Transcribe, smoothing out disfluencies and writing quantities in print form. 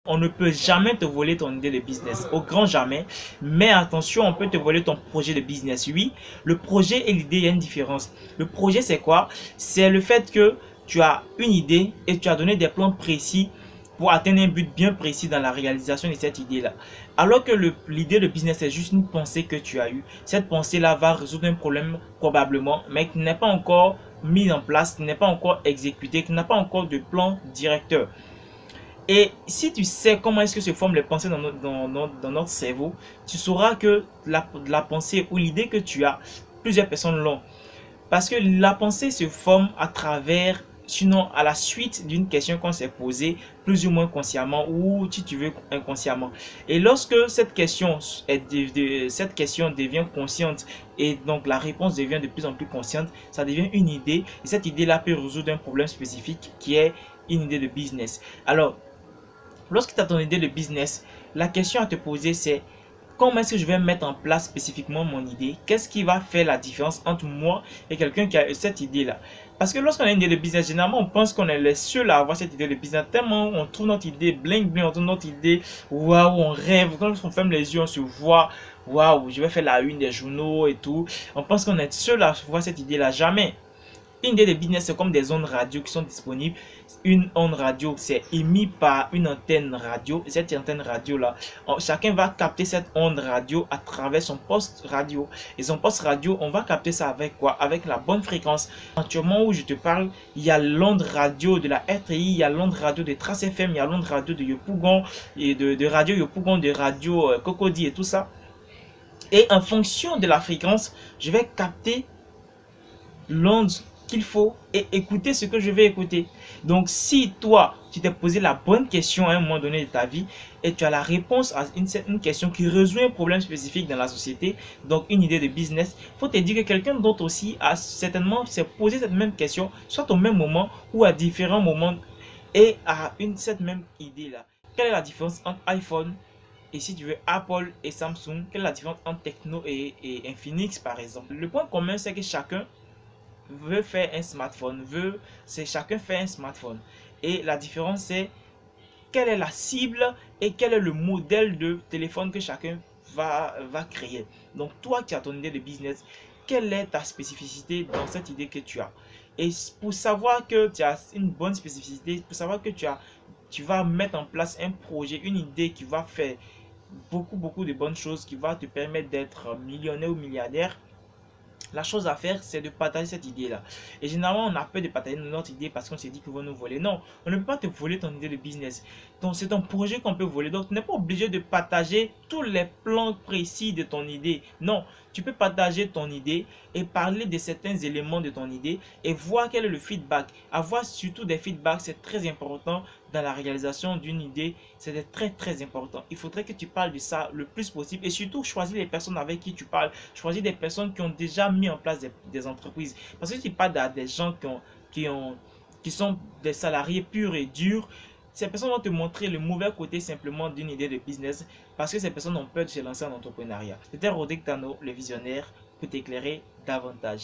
On ne peut jamais te voler ton idée de business, au grand jamais. Mais attention, on peut te voler ton projet de business. Oui, le projet et l'idée, il y a une différence. Le projet, c'est quoi? C'est le fait que tu as une idée et tu as donné des plans précis pour atteindre un but bien précis dans la réalisation de cette idée-là. Alors que l'idée de business, c'est juste une pensée que tu as eue. Cette pensée-là va résoudre un problème probablement, mais qui n'est pas encore mis en place, qui n'est pas encore exécuté, qui n'a pas encore de plan directeur. Et si tu sais comment est-ce que se forment les pensées dans notre cerveau, tu sauras que la pensée ou l'idée que tu as, plusieurs personnes l'ont. Parce que la pensée se forme à travers, sinon à la suite d'une question qu'on s'est posée, plus ou moins consciemment ou si tu veux inconsciemment. Et lorsque cette question devient consciente et donc la réponse devient de plus en plus consciente, ça devient une idée et cette idée-là peut résoudre un problème spécifique qui est une idée de business. Alors, lorsque tu as ton idée de business, la question à te poser c'est comment est-ce que je vais mettre en place spécifiquement mon idée? Qu'est-ce qui va faire la différence entre moi et quelqu'un qui a cette idée-là? Parce que lorsqu'on a une idée de business, généralement on pense qu'on est les seuls à avoir cette idée de business. Tellement on trouve notre idée bling bling, on trouve notre idée waouh, on rêve. Quand on ferme les yeux, on se voit waouh, je vais faire la une des journaux et tout. On pense qu'on est seul à voir cette idée-là. Jamais. Une idée de business, c'est comme des ondes radio qui sont disponibles. Une onde radio, c'est émis par une antenne radio. Et cette antenne radio-là, chacun va capter cette onde radio à travers son poste radio. Et son poste radio, on va capter ça avec quoi? Avec la bonne fréquence. Actuellement où je te parle, il y a l'onde radio de la RTI, il y a l'onde radio de Trace FM, il y a l'onde radio de Yopougon, et de radio Yopougon, de radio Cocody et tout ça. Et en fonction de la fréquence, je vais capter l'onde qu'il faut et écouter ce que je vais écouter. Donc si toi tu t'es posé la bonne question à un moment donné de ta vie et tu as la réponse à une question qui résout un problème spécifique dans la société, donc une idée de business, il faut te dire que quelqu'un d'autre aussi a certainement s'est posé cette même question, soit au même moment ou à différents moments et a cette même idée là. Quelle est la différence entre iPhone et si tu veux Apple et Samsung? Quelle est la différence entre Techno et Infinix par exemple? Le point commun c'est que chacun veut faire un smartphone, chacun fait un smartphone. Et la différence c'est quelle est la cible et quel est le modèle de téléphone que chacun va créer. Donc toi qui as ton idée de business, quelle est ta spécificité dans cette idée que tu as? Et pour savoir que tu as une bonne spécificité, pour savoir que tu vas mettre en place un projet, une idée qui va faire beaucoup de bonnes choses, qui va te permettre d'être millionnaire ou milliardaire, la chose à faire, c'est de partager cette idée-là. Et généralement, on a peur de partager notre idée parce qu'on s'est dit qu'ils vont nous voler. Non, on ne peut pas te voler ton idée de business. Donc, c'est ton projet qu'on peut voler. Donc, tu n'es pas obligé de partager tous les plans précis de ton idée. Non, tu peux partager ton idée et parler de certains éléments de ton idée et voir quel est le feedback. Avoir surtout des feedbacks, c'est très important dans la réalisation d'une idée. C'est très important. Il faudrait que tu parles de ça le plus possible et surtout choisir les personnes avec qui tu parles. Choisir des personnes qui ont déjà mis en place des entreprises. Parce que si tu parles à des gens qui sont des salariés purs et durs, ces personnes vont te montrer le mauvais côté simplement d'une idée de business parce que ces personnes ont peur de se lancer en entrepreneuriat. C'était Rodrigue Tano, le visionnaire, pour t'éclairer davantage.